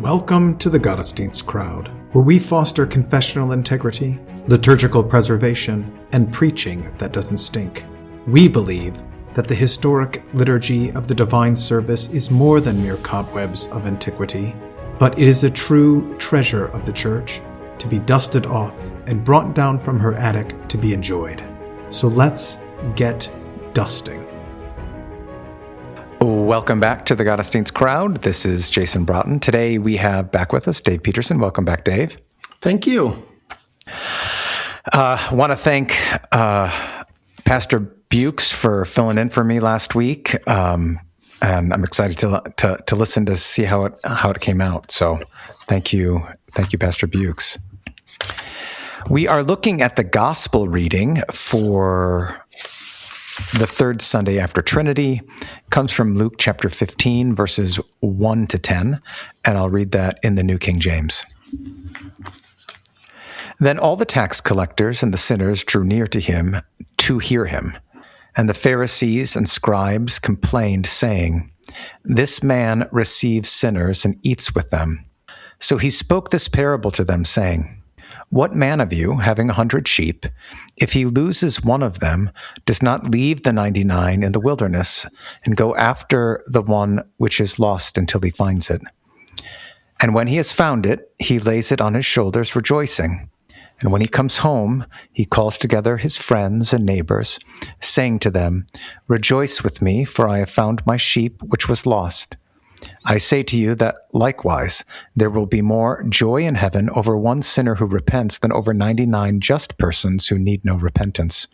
Welcome to the Gottesdienst crowd, where we foster confessional integrity, liturgical preservation, and preaching that doesn't stink. We believe that the historic liturgy of the divine service is more than mere cobwebs of antiquity, but it is a true treasure of the Church to be dusted off and brought down from her attic to be enjoyed. So let's get dusting. Welcome back to the Gottesdienst crowd. This is Jason Broughton. Today we have back with us Dave Peterson. Welcome back, Dave. Thank you. Want to thank Pastor Bukes for filling in for me last week, and I'm excited to listen to see how it came out. So thank you, Pastor Bukes. We are looking at the gospel reading for the third Sunday after Trinity. It comes from Luke chapter 15, verses 1 to 10, and I'll read that in the New King James. Then all the tax collectors and the sinners drew near to him to hear him. And the Pharisees and scribes complained, saying, "This man receives sinners and eats with them." So he spoke this parable to them, saying, "What man of you, having 100 sheep, if he loses one of them, does not leave the 99 in the wilderness and go after the one which is lost until he finds it? And when he has found it, he lays it on his shoulders, rejoicing. And when he comes home, he calls together his friends and neighbors, saying to them, 'Rejoice with me, for I have found my sheep which was lost.' I say to you that likewise there will be more joy in heaven over one sinner who repents than over 99 just persons who need no repentance.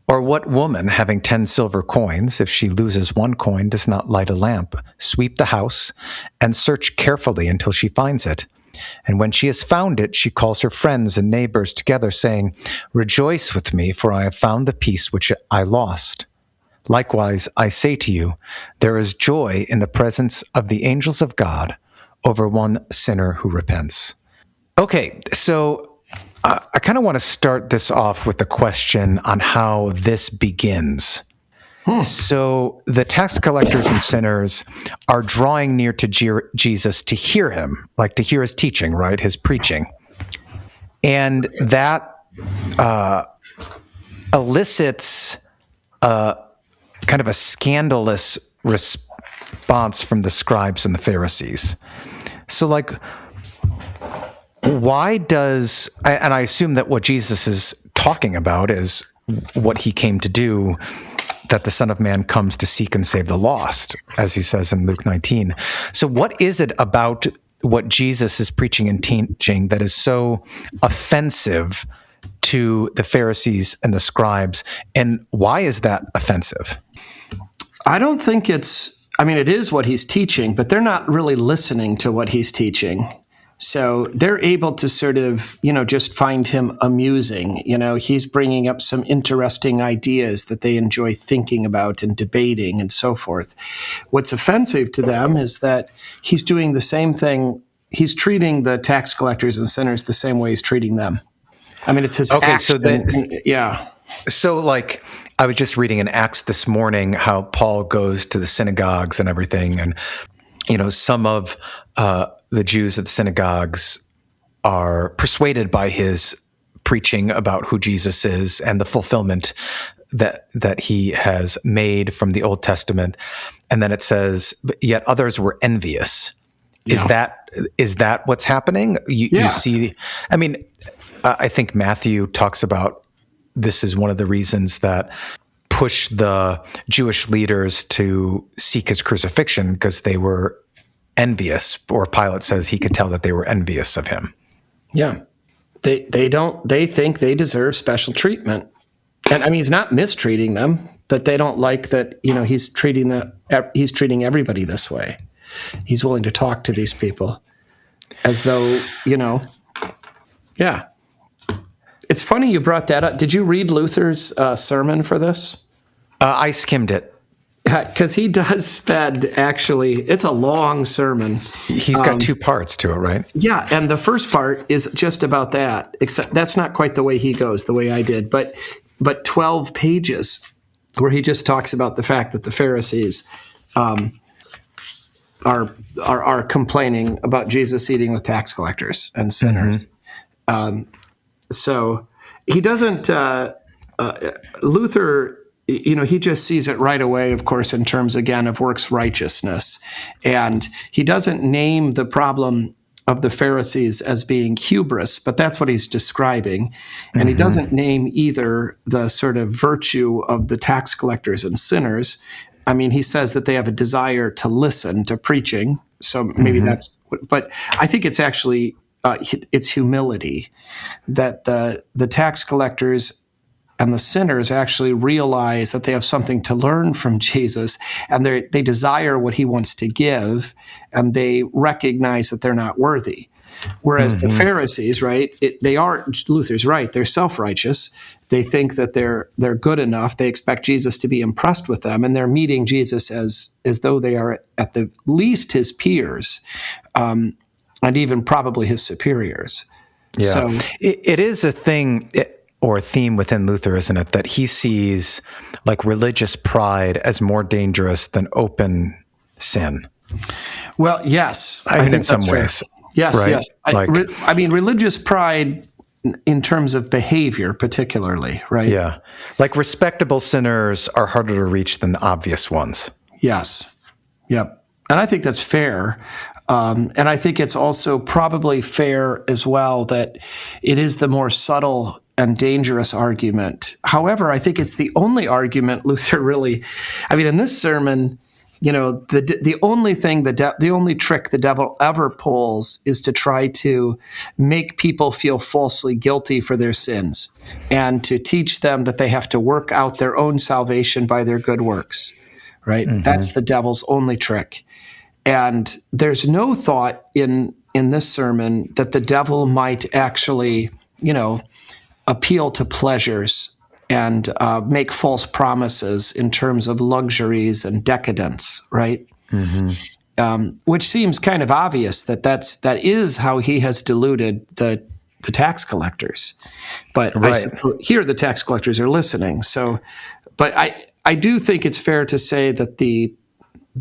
Or what woman, having 10 silver coins, if she loses one coin, does not light a lamp, sweep the house, and search carefully until she finds it? And when she has found it, she calls her friends and neighbors together, saying, 'Rejoice with me, for I have found the piece which I lost.' Likewise, I say to you, there is joy in the presence of the angels of God over one sinner who repents." Okay, so I kind of want to start this off with the question on how this begins. So the tax collectors and sinners are drawing near to Jesus to hear him, like to hear his teaching, right? His preaching. And that elicits kind of a scandalous response from the scribes and the Pharisees. So like, why does, and I assume that what Jesus is talking about is what he came to do, that the Son of Man comes to seek and save the lost, as he says in Luke 19. So what is it about what Jesus is preaching and teaching that is so offensive to the Pharisees and the scribes, and why is that offensive? I don't think it is what he's teaching, but they're not really listening to what he's teaching. So they're able to sort of, just find him amusing. He's bringing up some interesting ideas that they enjoy thinking about and debating and so forth. What's offensive to them is that he's doing the same thing. He's treating the tax collectors and sinners the same way he's treating them. It's his action. Yeah. So like, I was just reading in Acts this morning how Paul goes to the synagogues and everything. And, some of the Jews at the synagogues are persuaded by his preaching about who Jesus is and the fulfillment that he has made from the Old Testament. And then it says, yet others were envious. Yeah. Is that what's happening? You see, I think Matthew talks about this is one of the reasons that pushed the Jewish leaders to seek his crucifixion, because they were envious, or Pilate says he could tell that they were envious of him. Yeah. They think they deserve special treatment. And he's not mistreating them, but they don't like that, he's treating everybody this way. He's willing to talk to these people as though, yeah. It's funny you brought that up. Did you read Luther's sermon for this? I skimmed it. Because he does spend, it's a long sermon. He's got 2 parts to it, right? Yeah, and the first part is just about that, except that's not quite the way he goes, the way I did, but 12 pages where he just talks about the fact that the Pharisees are complaining about Jesus eating with tax collectors and sinners. So he doesn't. Luther, he just sees it right away, of course, in terms, again, of works righteousness. And he doesn't name the problem of the Pharisees as being hubris, but that's what he's describing. And he doesn't name either the sort of virtue of the tax collectors and sinners. I mean, he says that they have a desire to listen to preaching. So maybe that's, but I think it's actually, it's humility that the tax collectors and the sinners actually realize that they have something to learn from Jesus, and they desire what he wants to give, and they recognize that they're not worthy. Whereas the Pharisees, right, Luther's right, they're self-righteous. They think that they're good enough. They expect Jesus to be impressed with them, and they're meeting Jesus as though they are at the least his peers, and even probably his superiors. Yeah. So it is a thing or a theme within Luther, isn't it, that he sees like religious pride as more dangerous than open sin. Well, yes. I mean, in some ways. Yes, right? yes. I mean, religious pride in terms of behavior, particularly, right? Yeah. Like respectable sinners are harder to reach than the obvious ones. Yes. Yep. And I think that's fair. And I think it's also probably fair as well that it is the more subtle and dangerous argument. However, I think it's the only argument Luther really, I mean, in this sermon, the only thing, the only trick the devil ever pulls is to try to make people feel falsely guilty for their sins and to teach them that they have to work out their own salvation by their good works, right? That's the devil's only trick. And there's no thought in this sermon that the devil might actually, appeal to pleasures and make false promises in terms of luxuries and decadence, right? Which seems kind of obvious that is how he has deluded the tax collectors. But right. Here the tax collectors are listening. So, but I do think it's fair to say that the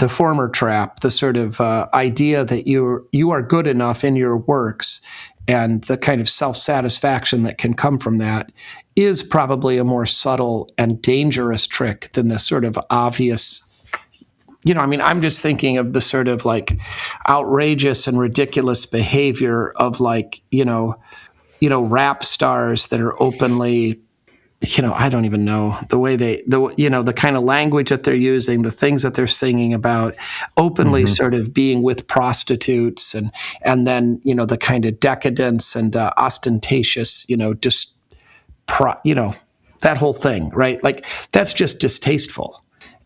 former trap, the sort of idea that you are good enough in your works and the kind of self-satisfaction that can come from that is probably a more subtle and dangerous trick than the sort of obvious, I'm just thinking of the sort of like outrageous and ridiculous behavior of like, rap stars that are openly, I don't even know the way the kind of language that they're using, the things that they're singing about, openly sort of being with prostitutes and then, the kind of decadence and ostentatious, that whole thing, right? Like that's just distasteful.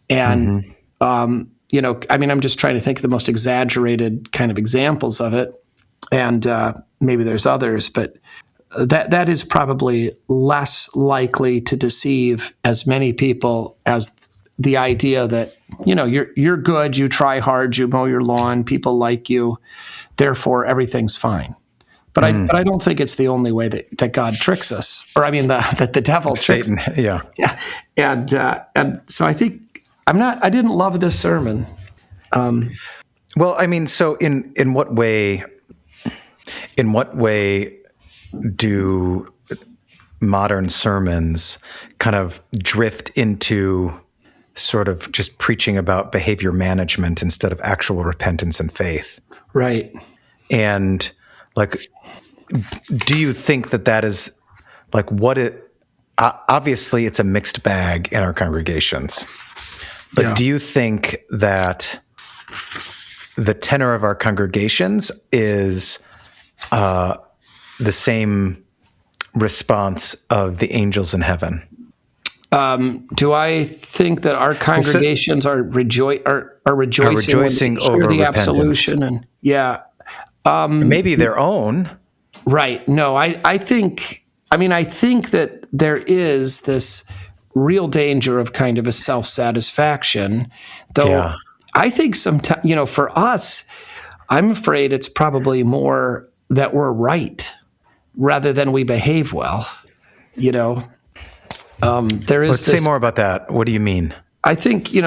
And, I'm just trying to think of the most exaggerated kind of examples of it. And maybe there's others, but that is probably less likely to deceive as many people as the idea that, you're good, you try hard, you mow your lawn, people like you, therefore everything's fine. But I don't think it's the only way that God tricks us, or that the devil tricks Satan, us. yeah. And so I think I didn't love this sermon. So in what way do modern sermons kind of drift into sort of just preaching about behavior management instead of actual repentance and faith? Right. And like, do you think that is like obviously it's a mixed bag in our congregations, but do you think that the tenor of our congregations is the same response of the angels in heaven? Do I think that our congregations are rejoicing over the repentance. Absolution and maybe their own? Right. No, I think that there is this real danger of kind of a self-satisfaction, though. Yeah. I think sometimes, for us, I'm afraid it's probably more that we're right rather than we behave well. There is. Let's say more about that. What do you mean? I think, in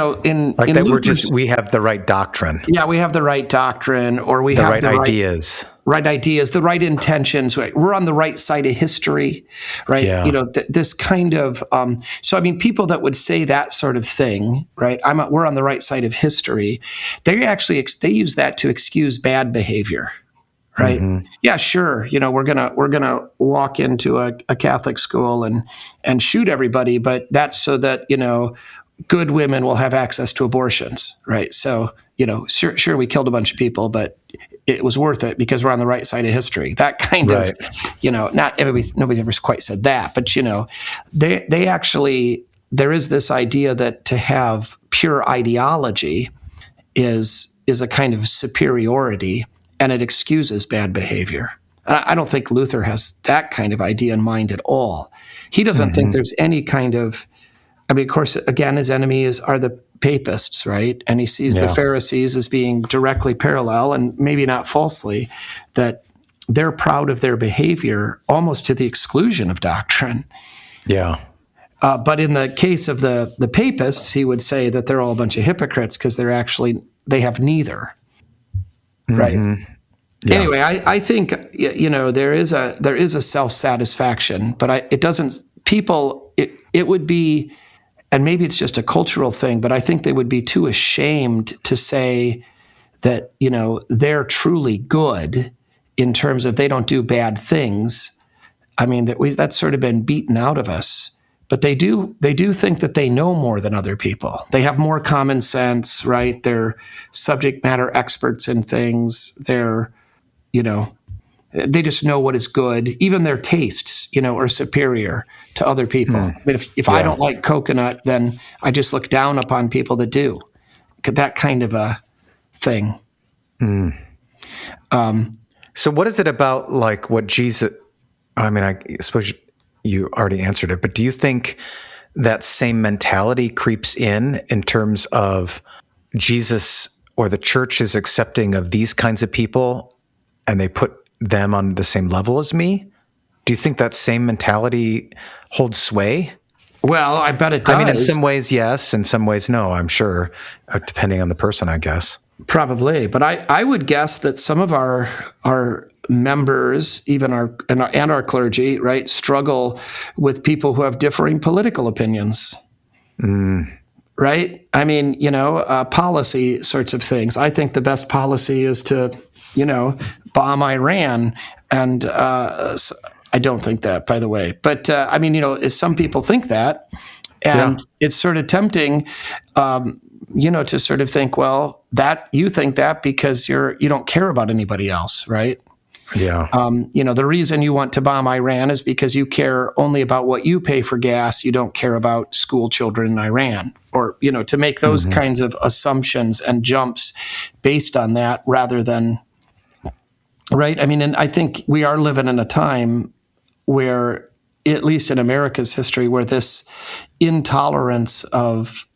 Like in that Luther's, we have the right doctrine, yeah, we have the right doctrine, or we the have right the ideas. right ideas, the right intentions. Right? We're on the right side of history, right? Yeah. This kind of. So, I mean, people that would say that sort of thing, right? We're on the right side of history. They actually they use that to excuse bad behavior, right? Mm-hmm. Yeah, sure. We're gonna walk into a Catholic school and shoot everybody, but that's so that good women will have access to abortions, right? So, sure, we killed a bunch of people, but it was worth it because we're on the right side of history. That kind Right. of, nobody's ever quite said that, but they actually, there is this idea that to have pure ideology is a kind of superiority, and it excuses bad behavior. I don't think Luther has that kind of idea in mind at all. He doesn't think there's any kind of, I mean, of course, again, his enemies are the papists, right? And he sees the Pharisees as being directly parallel, and maybe not falsely, that they're proud of their behavior almost to the exclusion of doctrine. Yeah. But in the case of the papists, he would say that they're all a bunch of hypocrites because they have neither, right? Yeah. Anyway, I think there is a self-satisfaction, but it doesn't. People, it would be. And maybe it's just a cultural thing, but I think they would be too ashamed to say that, they're truly good in terms of they don't do bad things. I mean, that's sort of been beaten out of us. But they do think that they know more than other people. They have more common sense, right? They're subject matter experts in things. They're, they just know what is good. Even their tastes, are superior to other people. I mean, if I don't like coconut, then I just look down upon people that do. That kind of a thing. So what is it about like what Jesus, I mean, I suppose you already answered it, but do you think that same mentality creeps in terms of Jesus or the church is accepting of these kinds of people and they put them on the same level as me? Do you think that same mentality holds sway? Well, I bet it does. I mean, in some ways, yes. In some ways, no, I'm sure, depending on the person, I guess. Probably. But I would guess that some of our members, even our clergy, right, struggle with people who have differing political opinions. Right? I mean, policy sorts of things. I think the best policy is to, bomb Iran. And I don't think that, by the way. But, I mean, some people think that. And it's sort of tempting, to sort of think, well, that you think that because you don't care about anybody else, right? Yeah. The reason you want to bomb Iran is because you care only about what you pay for gas. You don't care about school children in Iran, or, to make those kinds of assumptions and jumps based on that rather than, right? I mean, and I think we are living in a time where, at least in America's history, where this intolerance of,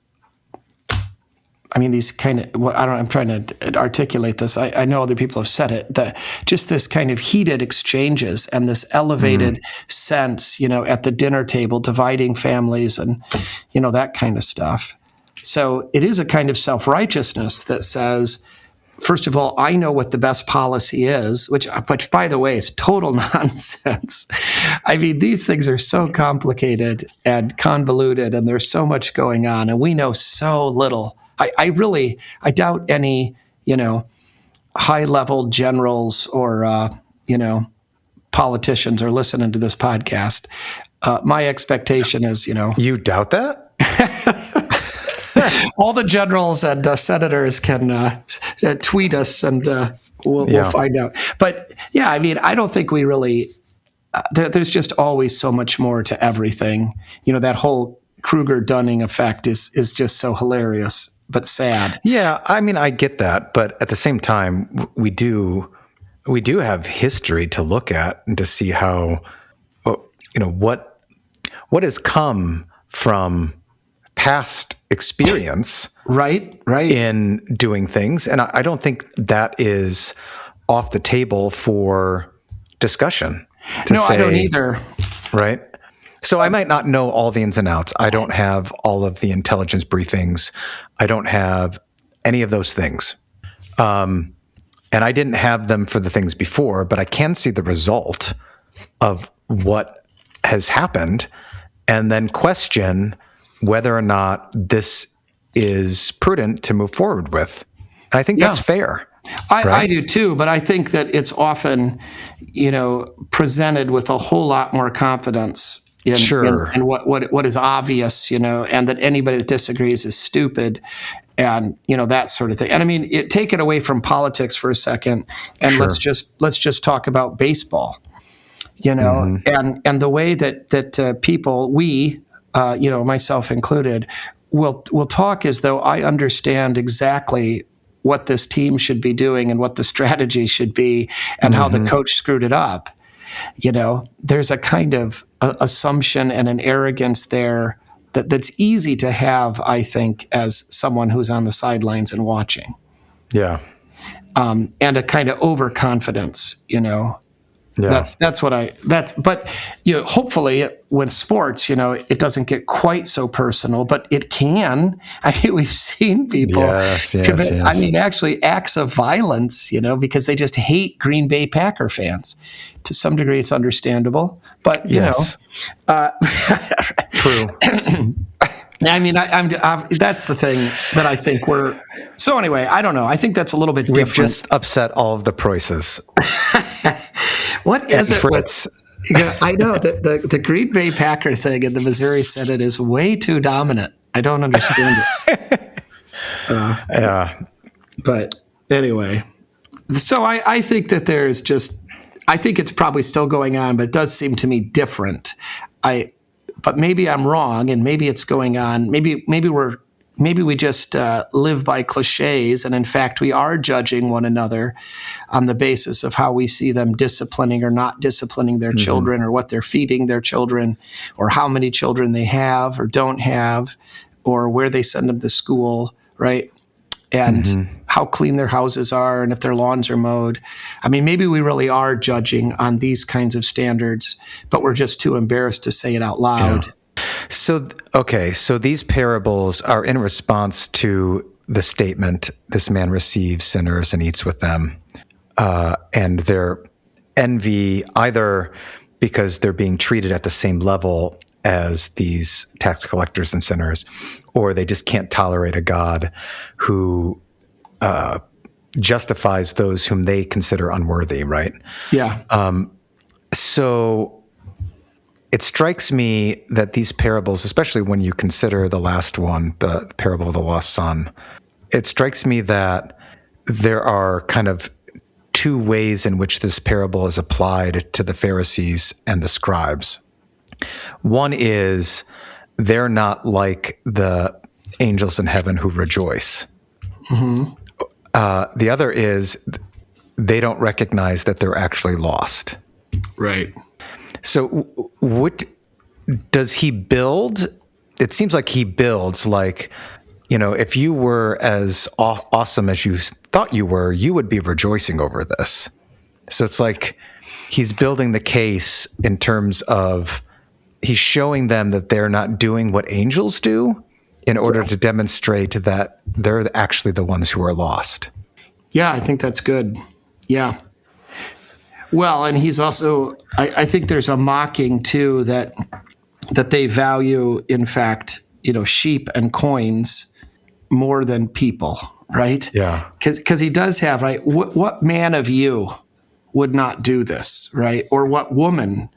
I mean, these kind of, I'm trying to articulate this. I know other people have said it, that just this kind of heated exchanges and this elevated sense, at the dinner table, dividing families and, that kind of stuff. So it is a kind of self-righteousness that says, first of all, I know what the best policy is, which by the way, is total nonsense. I mean, these things are so complicated and convoluted, and there's so much going on, and we know so little. I doubt any, high-level generals or, politicians are listening to this podcast. My expectation is, You doubt that? all the generals and senators can tweet us, and we'll find out. But yeah, I mean, I don't think we really. There's just always so much more to everything. That whole Kruger-Dunning effect is just so hilarious but sad. Yeah, I mean, I get that, but at the same time, we do have history to look at and to see how, what has come from past experience, right, in doing things, and I don't think that is off the table for discussion. No, I don't either. Right. So I might not know all the ins and outs. I don't have all of the intelligence briefings. I don't have any of those things. And I didn't have them for the things before, but I can see the result of what has happened and then question whether or not this is prudent to move forward with. And I think that's fair. I do too, but I think that it's often, presented with a whole lot more confidence in what is obvious, and that anybody that disagrees is stupid, and that sort of thing. And I mean, take it away from politics for a second, and let's just talk about baseball, and the way that people, we, myself included, will talk as though I understand exactly what this team should be doing and what the strategy should be and how the coach screwed it up. There's a kind of assumption and an arrogance there that's easy to have, I think, as someone who's on the sidelines and watching. Yeah. And a kind of overconfidence, Yeah. But hopefully when sports, it doesn't get quite so personal, but it can. I mean, we've seen people commit, I mean, actually acts of violence, because they just hate Green Bay Packer fans. To some degree, it's understandable, but True. I mean, that's the thing that I think so anyway, I don't know. I think that's a little bit different. We've just upset all of the Preußes. What is it? I know that the Green Bay Packer thing in the Missouri Senate is way too dominant. I don't understand it. But anyway, so I think that I think it's probably still going on, but it does seem to me different. But maybe I'm wrong, and maybe it's going on. Maybe we just live by cliches, and in fact, we are judging one another on the basis of how we see them disciplining or not disciplining their children, or what they're feeding their children, or how many children they have or don't have, or where they send them to school, right? And how clean their houses are, and if their lawns are mowed. I mean, maybe we really are judging on these kinds of standards, but we're just too embarrassed to say it out loud. Yeah. So these parables are in response to the statement, this man receives sinners and eats with them, and their envy, either because they're being treated at the same level as these tax collectors and sinners, or they just can't tolerate a God who justifies those whom they consider unworthy, right? Yeah. So it strikes me that these parables, especially when you consider the last one, the parable of the lost son, it strikes me that there are kind of two ways in which this parable is applied to the Pharisees and the scribes. One is they're not like the angels in heaven who rejoice. The other is they don't recognize that they're actually lost. Right. So what does he build? It seems like he builds like, if you were as awesome as you thought you were, you would be rejoicing over this. So it's like he's building the case in terms of he's showing them that they're not doing what angels do in order to demonstrate that they're actually the ones who are lost. Yeah, I think that's good. Yeah. Well, and he's also, I think there's a mocking too that they value, in fact, sheep and coins more than people, right? Yeah. Because he does have, right, what man of you would not do this, right? Or what woman,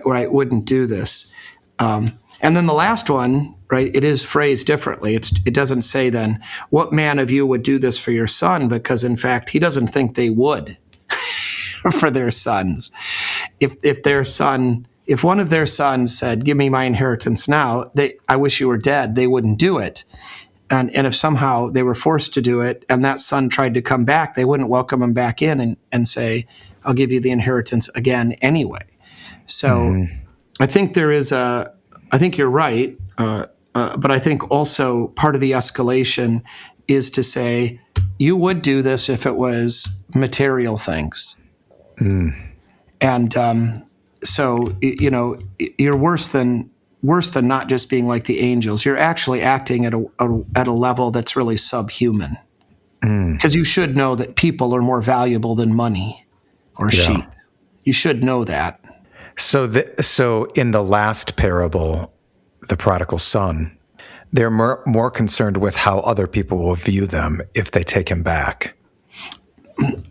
right, wouldn't do this? And then the last one, right, it is phrased differently. It doesn't say then, what man of you would do this for your son? Because in fact, he doesn't think they would for their sons. If one of their sons said, give me my inheritance now, I wish you were dead, they wouldn't do it. And if somehow they were forced to do it and that son tried to come back, they wouldn't welcome him back in and say, I'll give you the inheritance again anyway. So I think I think you're right, but I think also part of the escalation is to say, you would do this if it was material things. And you're worse than not just being like the angels. You're actually acting at a level that's really subhuman. Because you should know that people are more valuable than money or sheep. You should know that. So in the last parable, the prodigal son, they're more concerned with how other people will view them if they take him back.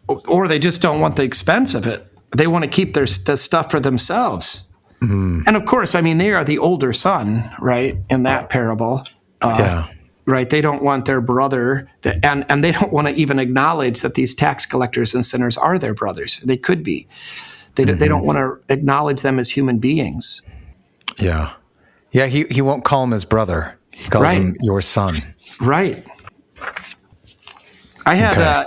Or they just don't want the expense of it. They want to keep the stuff for themselves. And of course, I mean, they are the older son, right, in that parable. Right? They don't want their brother, and they don't want to even acknowledge that these tax collectors and sinners are their brothers. They could be. They don't want to acknowledge them as human beings. Yeah. Yeah, he won't call him his brother. He calls him your son. Right. I had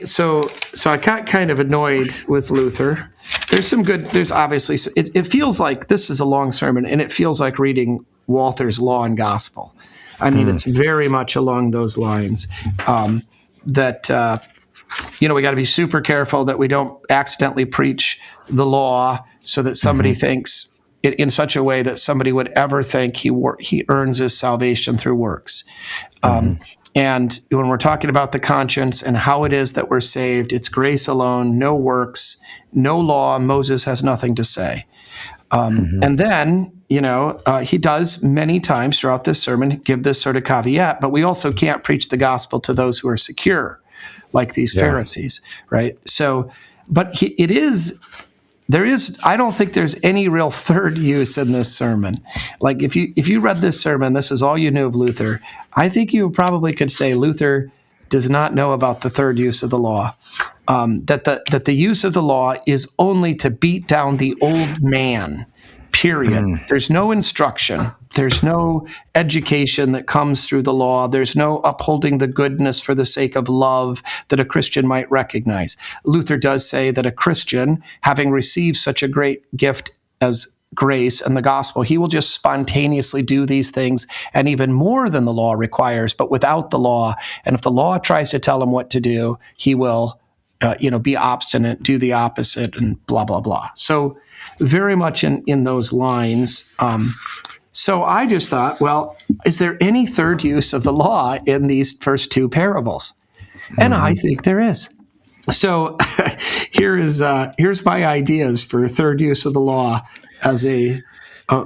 so I got kind of annoyed with Luther. There's obviously, it feels like this is a long sermon, and it feels like reading Walther's Law and Gospel. I mean, it's very much along those lines. We got to be super careful that we don't accidentally preach the law so that somebody thinks it in such a way that somebody would ever think he earns his salvation through works. And when we're talking about the conscience and how it is that we're saved, it's grace alone, no works, no law. Moses has nothing to say. And then, he does many times throughout this sermon give this sort of caveat, but we also can't preach the gospel to those who are secure, like these Pharisees, right? So, but I don't think there's any real third use in this sermon. Like if you read this sermon, this is all you knew of Luther, I think you probably could say Luther does not know about the third use of the law. That the use of the law is only to beat down the old man, period. There's no instruction. There's no education that comes through the law. There's no upholding the goodness for the sake of love that a Christian might recognize. Luther does say that a Christian, having received such a great gift as grace and the gospel, he will just spontaneously do these things and even more than the law requires, but without the law. And if the law tries to tell him what to do, he will be obstinate, do the opposite, and blah, blah, blah. So very much in those lines. So I just thought, well, is there any third use of the law in these first two parables? And I think there is. So here's my ideas for third use of the law as a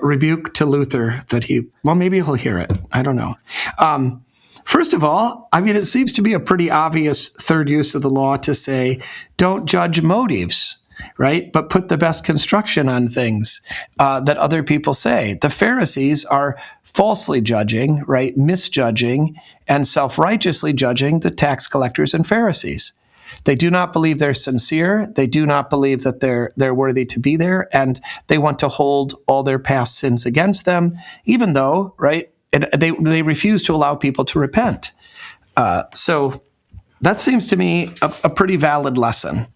rebuke to Luther that maybe he'll hear it. I don't know. First of all, I mean, it seems to be a pretty obvious third use of the law to say, don't judge motives, right? But put the best construction on things that other people say. The Pharisees are falsely judging, right? Misjudging and self-righteously judging the tax collectors and Pharisees. They do not believe they're sincere. They do not believe that they're worthy to be there, and they want to hold all their past sins against them, even though, right? And they refuse to allow people to repent. So that seems to me a pretty valid lesson,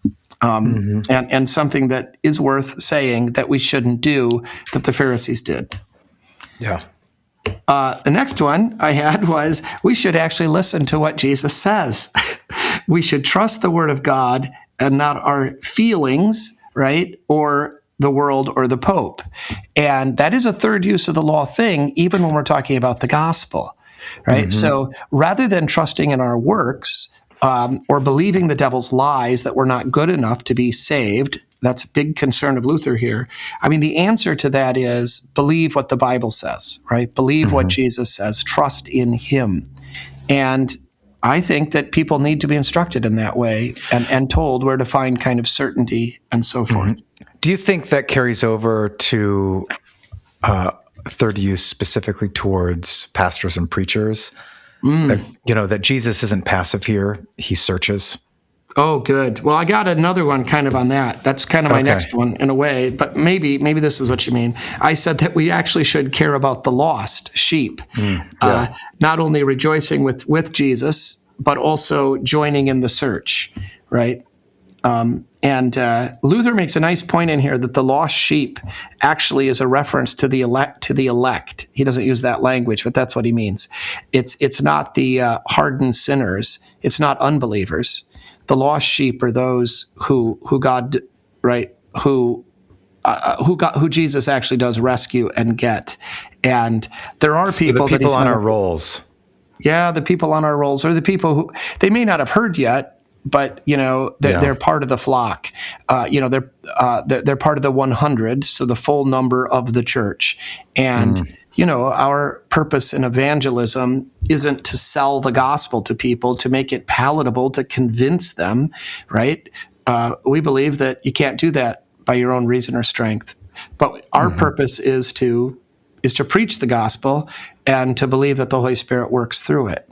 and something that is worth saying that we shouldn't do that the Pharisees did. Yeah. The next one I had was we should actually listen to what Jesus says. We should trust the word of God and not our feelings, right? Or the world or the Pope. And that is a third use of the law thing, even when we're talking about the gospel, right? So rather than trusting in our works or believing the devil's lies that we're not good enough to be saved, that's a big concern of Luther here. I mean, the answer to that is believe what the Bible says, right? Believe what Jesus says, trust in him. And I think that people need to be instructed in that way and told where to find kind of certainty and so forth. Do you think that carries over to third use specifically towards pastors and preachers? That Jesus isn't passive here. He searches. Oh, good. Well, I got another one kind of on that. That's kind of my next one in a way, but maybe this is what you mean. I said that we actually should care about the lost sheep, not only rejoicing with Jesus, but also joining in the search, right? And Luther makes a nice point in here that the lost sheep actually is a reference to the elect. He doesn't use that language, but that's what he means. It's not the hardened sinners. It's not unbelievers. The lost sheep are those who God, right, who who Jesus actually does rescue and get. And there are So people the people that on our rolls. Yeah, the people on our rolls, or the people who they may not have heard yet, but they're part of the flock. They're part of the 100, so the full number of the church. And our purpose in evangelism isn't to sell the gospel to people, to make it palatable, to convince them, right? We believe that you can't do that by your own reason or strength. But our purpose is to preach the gospel and to believe that the Holy Spirit works through it.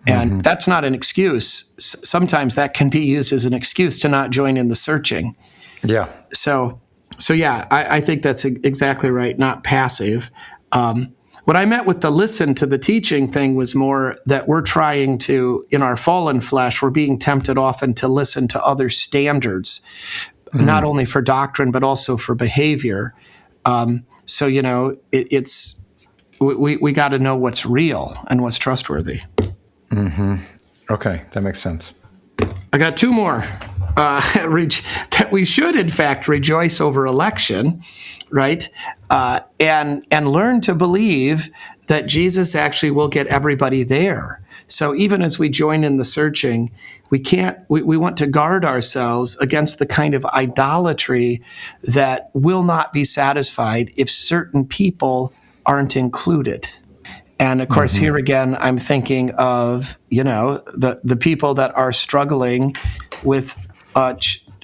And that's not an excuse. Sometimes that can be used as an excuse to not join in the searching. Yeah. So yeah, I think that's exactly right, not passive. What I meant with the listen to the teaching thing was more that we're trying to, in our fallen flesh, we're being tempted often to listen to other standards, not only for doctrine, but also for behavior. So, we got to know what's real and what's trustworthy. Okay, that makes sense. I got two more. That we should, in fact, rejoice over election, right? And learn to believe that Jesus actually will get everybody there. So even as we join in the searching, we want to guard ourselves against the kind of idolatry that will not be satisfied if certain people aren't included. And of course, here again, I'm thinking of, the people that are struggling with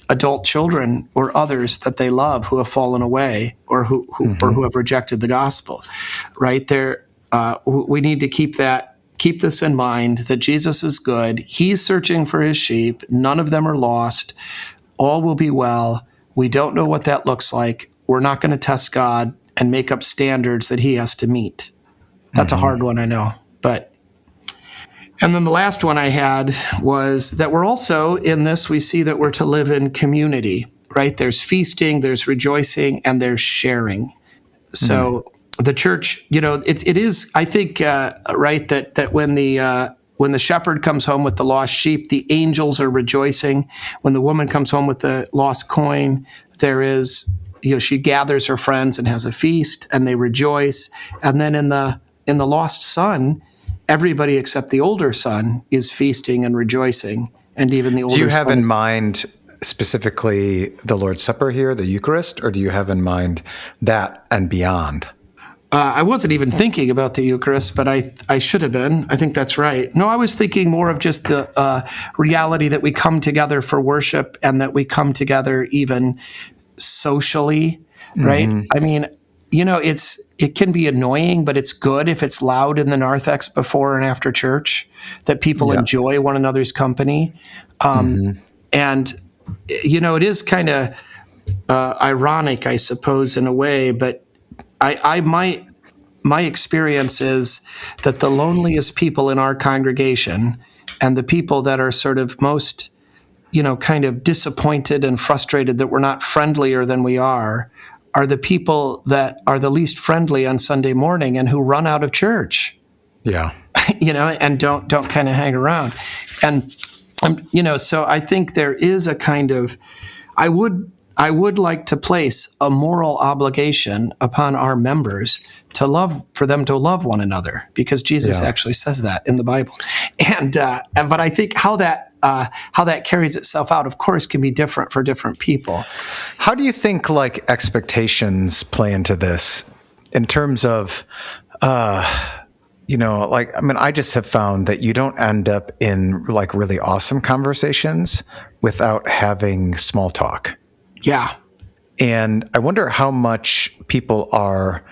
adult children or others that they love who have fallen away or who have rejected the gospel, right? We need to keep this in mind, that Jesus is good. He's searching for his sheep. None of them are lost. All will be well. We don't know what that looks like. We're not going to test God and make up standards that he has to meet. That's a hard one, I know. And then the last one I had was that we're also, in this, we see that we're to live in community, right? There's feasting, there's rejoicing, and there's sharing. So the church, it is, I think, right, that when the shepherd comes home with the lost sheep, the angels are rejoicing. When the woman comes home with the lost coin, there is, she gathers her friends and has a feast, and they rejoice. And then in the lost son, everybody except the older son is feasting and rejoicing, and even the older son. Do you have in mind specifically the Lord's Supper here, the Eucharist, or do you have in mind that and beyond? I wasn't even thinking about the Eucharist, but I should have been. I think that's right. No, I was thinking more of just the reality that we come together for worship and that we come together even socially, right? I mean, it can be annoying, but it's good if it's loud in the narthex before and after church, that people enjoy one another's company. And, it is kind of ironic, I suppose, in a way, but my experience is that the loneliest people in our congregation and the people that are sort of most, kind of disappointed and frustrated that we're not friendlier than we are the people that are the least friendly on Sunday morning and who run out of church. Yeah. And don't kind of hang around. And, so I think there is a kind of, I would like to place a moral obligation upon our members for them to love one another, because Jesus actually says that in the Bible. But I think how that carries itself out, of course, can be different for different people. How do you think expectations play into this in terms of, I just have found that you don't end up in really awesome conversations without having small talk. Yeah. And I wonder how much people are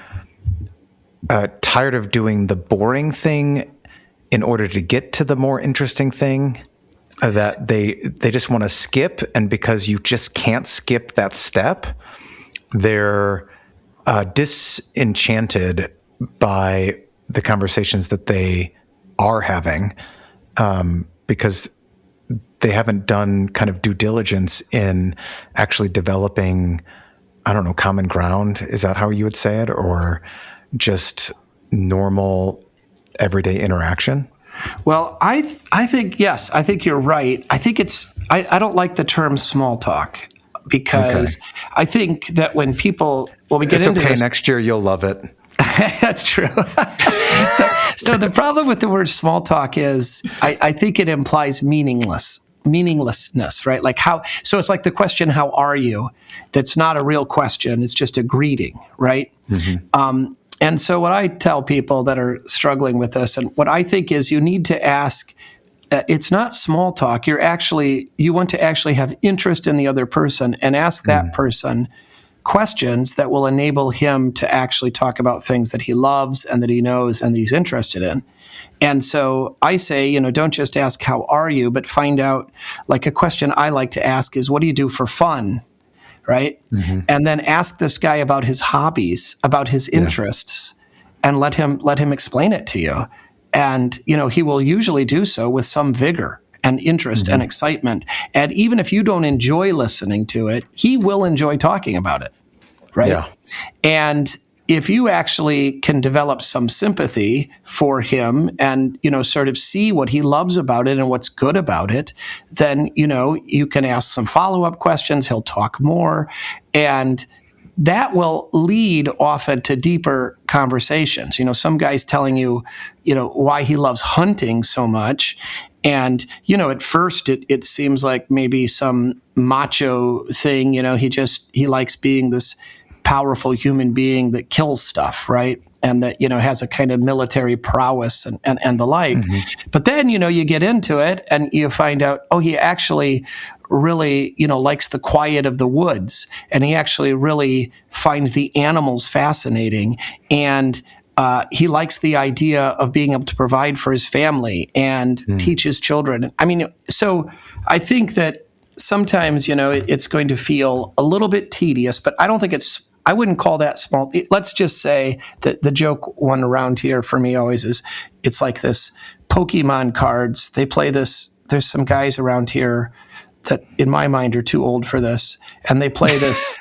tired of doing the boring thing in order to get to the more interesting thing, that they just want to skip. And because you just can't skip that step, they're disenchanted by the conversations that they are having, because they haven't done kind of due diligence in actually developing, common ground. Is that how you would say it? Or just normal everyday interaction? Well, I think, yes, I think you're right. I think I don't like the term small talk, because I think that when we get it's into okay. this, Next year you'll love it. That's true. So the problem with the word small talk is I think it implies meaninglessness, right? Like so it's like the question, how are you? That's not a real question. It's just a greeting, right? And so what I tell people that are struggling with this, and what I think is you need to ask, it's not small talk. You want to actually have interest in the other person and ask that person questions that will enable him to actually talk about things that he loves and that he knows and that he's interested in. And so I say, don't just ask, how are you, but find out, like a question I like to ask is, what do you do for fun? Right? And then ask this guy about his hobbies, about his interests, and let him explain it to you. And, he will usually do so with some vigor and interest and excitement. And even if you don't enjoy listening to it, he will enjoy talking about it, right? Yeah. And if you actually can develop some sympathy for him and, sort of see what he loves about it and what's good about it, then, you can ask some follow-up questions. He'll talk more. And that will lead often to deeper conversations. Some guy's telling you, why he loves hunting so much. And, at first it seems like maybe some macho thing, he likes being this powerful human being that kills stuff, right? And that, has a kind of military prowess and the like. But then, you get into it and you find out, he actually really, likes the quiet of the woods. And he actually really finds the animals fascinating. And he likes the idea of being able to provide for his family and teach his children. I mean, so I think that sometimes, it's going to feel a little bit tedious, but I wouldn't call that small. Let's just say that the joke one around here for me always is, it's like this Pokemon cards. They play this. There's some guys around here that in my mind are too old for this. And they play this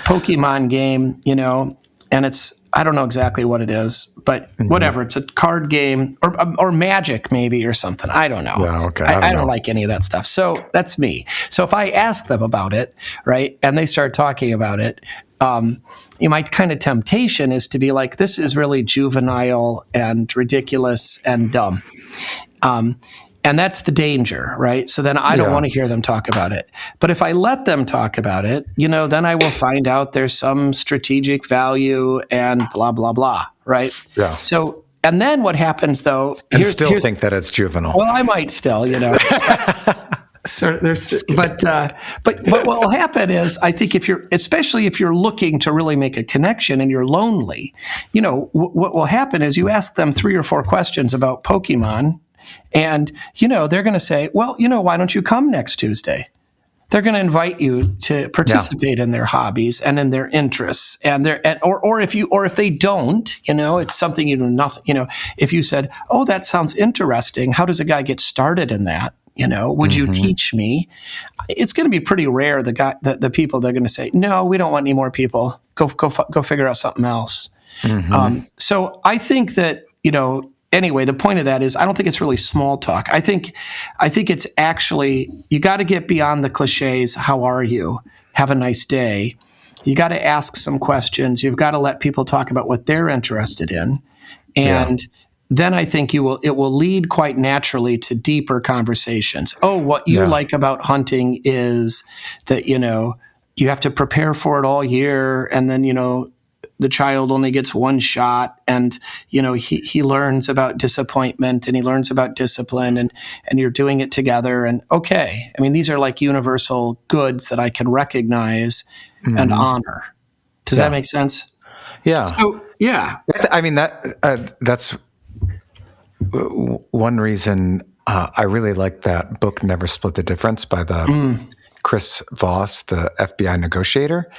Pokemon game, and I don't know exactly what it is, but whatever. It's a card game or Magic maybe or something. I don't know. Yeah, okay. I don't like any of that stuff. So that's me. So if I ask them about it, right, and they start talking about it, my kind of temptation is to be like, this is really juvenile and ridiculous and dumb. And that's the danger, right? So then I don't want to hear them talk about it. But if I let them talk about it, then I will find out there's some strategic value and blah, blah, blah, right? Yeah. So, and then what happens though? And still think that it's juvenile. Well, I might still, So but what will happen is, I think especially if you're looking to really make a connection and you're lonely, what will happen is you ask them 3 or 4 questions about Pokemon. And, they're going to say, well, why don't you come next Tuesday? They're going to invite you to participate in their hobbies and in their interests or if they don't, it's something you do nothing, if you said, oh, that sounds interesting. How does a guy get started in that? Would you teach me? It's going to be pretty rare. The people, they're going to say, no, we don't want any more people. Go figure out something else. So I think that, anyway, the point of that is I don't think it's really small talk. I think it's actually, you got to get beyond the cliches. How are you? Have a nice day. You got to ask some questions. You've got to let people talk about what they're interested in. And then I think it will lead quite naturally to deeper conversations. Oh, what you like about hunting is that, you have to prepare for it all year. And then, the child only gets one shot, and he learns about disappointment and he learns about discipline, and you're doing it together. And okay, I mean, these are like universal goods that I can recognize and honor. Does that make sense? Yeah. So, yeah. That's one reason I really like that book, Never Split the Difference, by the Chris Voss, the FBI negotiator.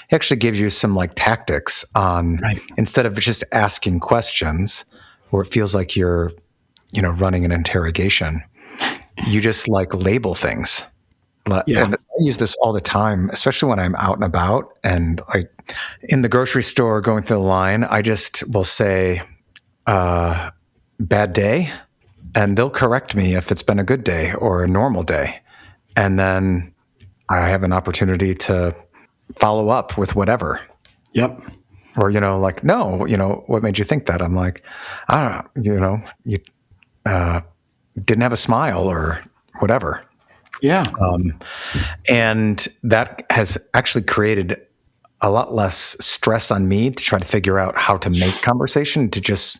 He actually gives you some tactics on, instead of just asking questions where it feels like you're, running an interrogation, you just label things. And I use this all the time, especially when I'm out and about and in the grocery store going through the line, I just will say, bad day. And they'll correct me if it's been a good day or a normal day. And then I have an opportunity to follow up with whatever. Yep. Or, like, no, what made you think that? I'm like, I don't know, you didn't have a smile or whatever. Yeah. And that has actually created a lot less stress on me to try to figure out how to make conversation, to just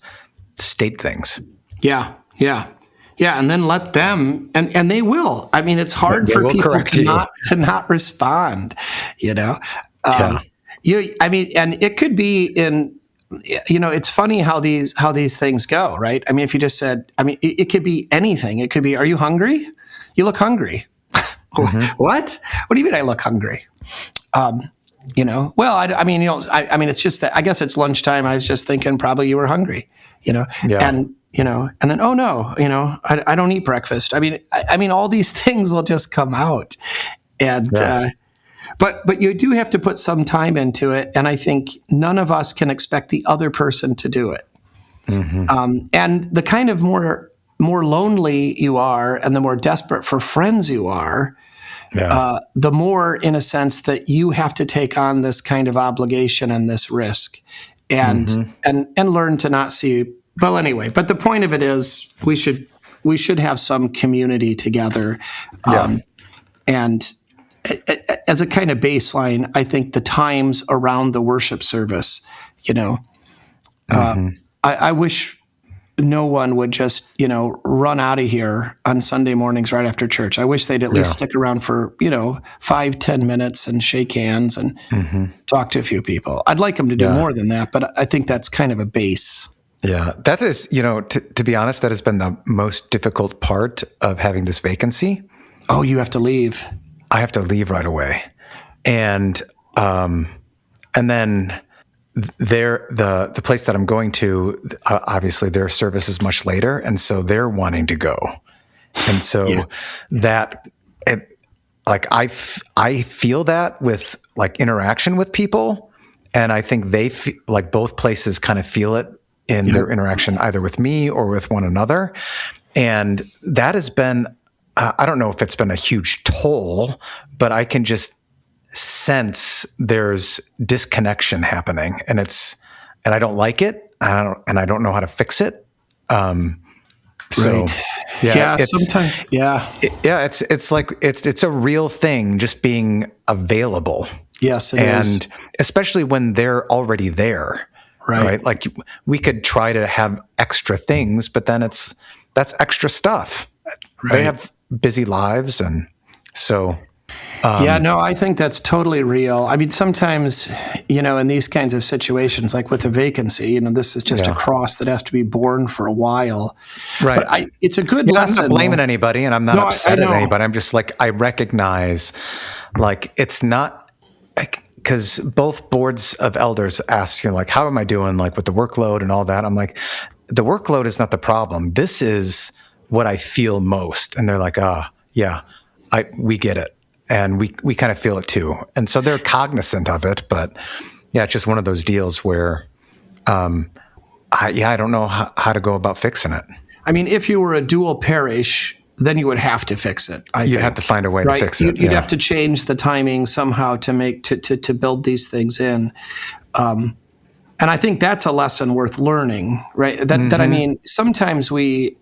state things. Yeah. Yeah. Yeah. And then let them, and they will. I mean, it's hard for people to not respond, Yeah. I mean, and it could be in, it's funny how these things go, right? I mean, if you just said, I mean, it could be anything. It could be, are you hungry? You look hungry. Mm-hmm. What do you mean I look hungry? Well, I mean, I mean, it's just that, I guess it's lunchtime. I was just thinking probably you were hungry, Yeah. and then, oh no, I don't eat breakfast. I mean, all these things will just come out, and, but you do have to put some time into it. And I think none of us can expect the other person to do it. Mm-hmm. And the kind of more lonely you are and the more desperate for friends you are, the more, in a sense, that you have to take on this kind of obligation and this risk, and learn to not see. Well, anyway, but the point of it is we should have some community together, and as a kind of baseline, I think the times around the worship service, I wish no one would just, run out of here on Sunday mornings right after church. I wish they'd at least stick around for, 5-10 minutes and shake hands and talk to a few people. I'd like them to do more than that, but I think that's kind of a base. Yeah, that is, to be honest, that has been the most difficult part of having this vacancy. Oh, you have to leave. I have to leave right away. And then the place that I'm going to, obviously their service is much later. And so they're wanting to go. And so I feel that with like interaction with people. And I think they like both places kind of feel it in their interaction, either with me or with one another. And that has been, I don't know if it's been a huge toll, but I can just sense there's disconnection happening, and I don't like it. I don't know how to fix it. So sometimes. It's like, it's a real thing, just being available. Yes. It is. And especially when they're already there. Right. Like we could try to have extra things, but then that's extra stuff. Right. They have busy lives. And so, I think that's totally real. I mean, sometimes, in these kinds of situations, like with a vacancy, this is just a cross that has to be borne for a while. Right. But it's a good lesson. I'm not blaming anybody, and I'm not upset at anybody. I'm just like, I recognize, like, it's not, because both boards of elders ask, like, how am I doing, like, with the workload and all that? I'm like, the workload is not the problem. This is what I feel most. And they're like, we get it. And we kind of feel it too. And so they're cognizant of it, but it's just one of those deals where, I don't know how to go about fixing it. I mean, if you were a dual parish, then you would have to fix it. You'd have to find a way to fix it. You'd have to change the timing somehow to build these things in. And I think that's a lesson worth learning, right? That I mean, sometimes we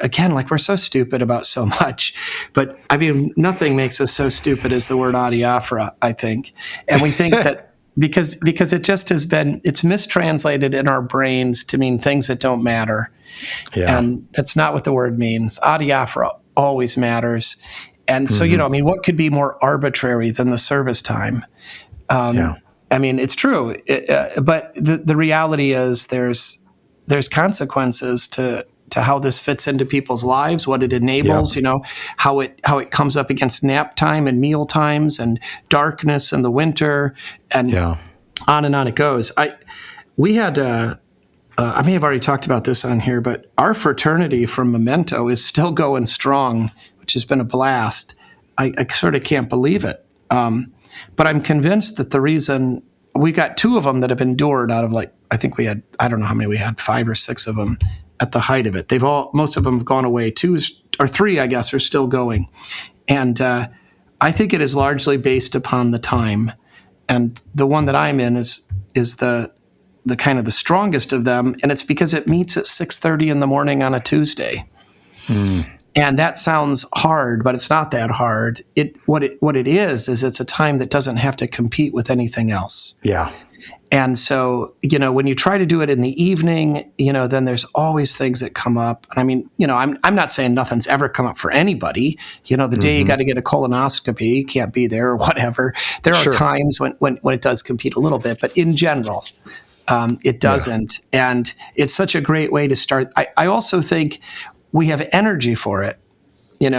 again, like, we're so stupid about so much, but I mean, nothing makes us so stupid as the word adiaphora, I think. And we think that because it just it's mistranslated in our brains to mean things that don't matter. Yeah. And that's not what the word means. Adiaphora always matters. And so, I mean, what could be more arbitrary than the service time? I mean, it's true. But the reality is there's consequences to how this fits into people's lives, what it enables, how it comes up against nap time and meal times and darkness in the winter, and on and on it goes. We had, I may have already talked about this on here, but our fraternity from Memento is still going strong, which has been a blast. I sort of can't believe it. But I'm convinced that the reason we got 2 of them that have endured out of, like, I think we had, I don't know how many we had, 5 or 6 of them at the height of it. Most of them have gone away. 2 or 3, I guess, are still going. And I think it is largely based upon the time, and the one that I'm in is the kind of the strongest of them, and it's because it meets at 6:30 in the morning on a Tuesday. And that sounds hard, but it's not that hard. What it is it's a time that doesn't have to compete with anything else. Yeah. And so, when you try to do it in the evening, then there's always things that come up. And I mean, I'm not saying nothing's ever come up for anybody. The day you got to get a colonoscopy, you can't be there or whatever. There are times when it does compete a little bit, but in general, it doesn't. Yeah. And it's such a great way to start. I also think we have energy for it. We're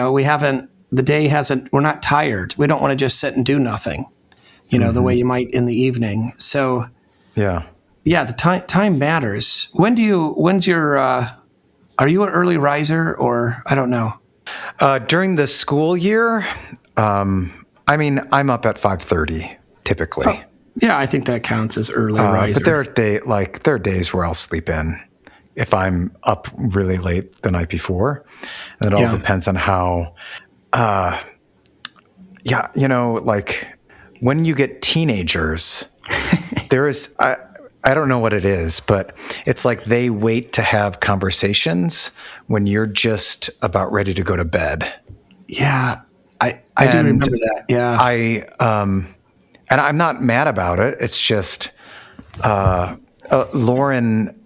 not tired. We don't want to just sit and do nothing, the way you might in the evening. So, the time matters. Are you an early riser, or I don't know? During the school year, I'm up at 5:30 typically. Oh, yeah, I think that counts as early riser. But there are days where I'll sleep in if I'm up really late the night before. And it all depends on how, when you get teenagers, there is, I don't know what it is, but it's like they wait to have conversations when you're just about ready to go to bed. Yeah, I do remember that. Yeah. And I'm not mad about it. It's just Lauren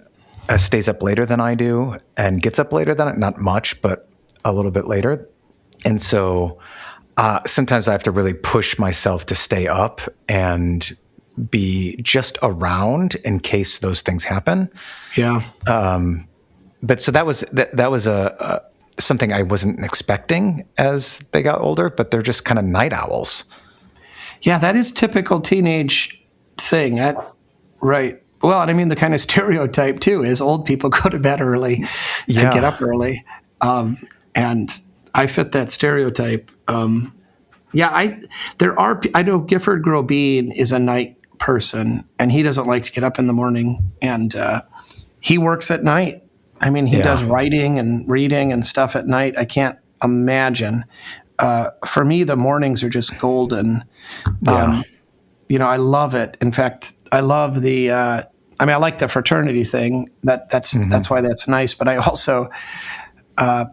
stays up later than I do and gets up later than not much, but a little bit later. And so sometimes I have to really push myself to stay up and be just around in case those things happen. Yeah. But so that was something I wasn't expecting as they got older, but they're just kind of night owls. Yeah, that is typical teenage thing. Right. Well, and I mean, the kind of stereotype too is old people go to bed early and get up early. And I fit that stereotype. I know Gifford Grobeen is a night person, and he doesn't like to get up in the morning, and he works at night. I mean, he does writing and reading and stuff at night. I can't imagine. For me, the mornings are just golden. I love it. In fact, I love I like the fraternity thing. That's why that's nice. But I also, I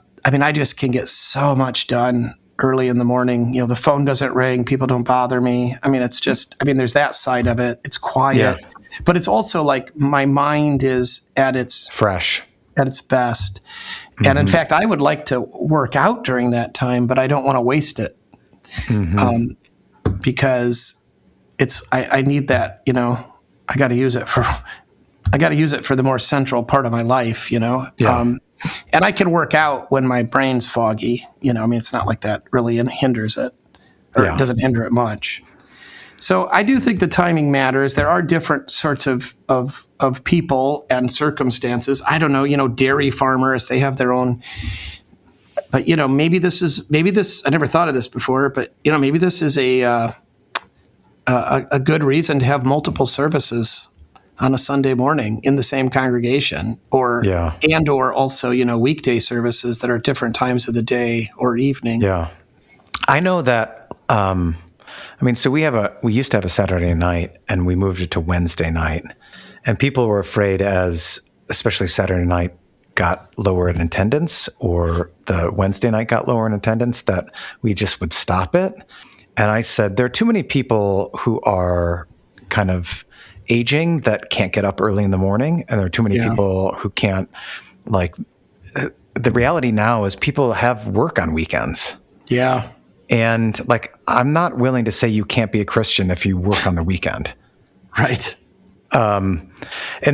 just can get so much done early in the morning. The phone doesn't ring. People don't bother me. There's that side of it. It's quiet, but it's also like my mind is at its fresh, at its best. And in fact, I would like to work out during that time, but I don't want to waste it because I need that. I got to use it for the more central part of my life. And I can work out when my brain's foggy. It's not like that really hinders it, or it doesn't hinder it much. So I do think the timing matters. There are different sorts of people and circumstances. I don't know, dairy farmers, they have their own, but maybe this, I never thought of this before, but maybe this is a good reason to have multiple services on a Sunday morning in the same congregation, or also, weekday services that are different times of the day or evening. Yeah. I know that, so we used to have a Saturday night, and we moved it to Wednesday night, and people were afraid, especially Saturday night got lower in attendance, or the Wednesday night got lower in attendance, that we just would stop it. And I said, there are too many people who are kind of aging that can't get up early in the morning, and there are too many people who can't. The reality now is people have work on weekends. Yeah. And I'm not willing to say you can't be a Christian if you work on the weekend. Right. And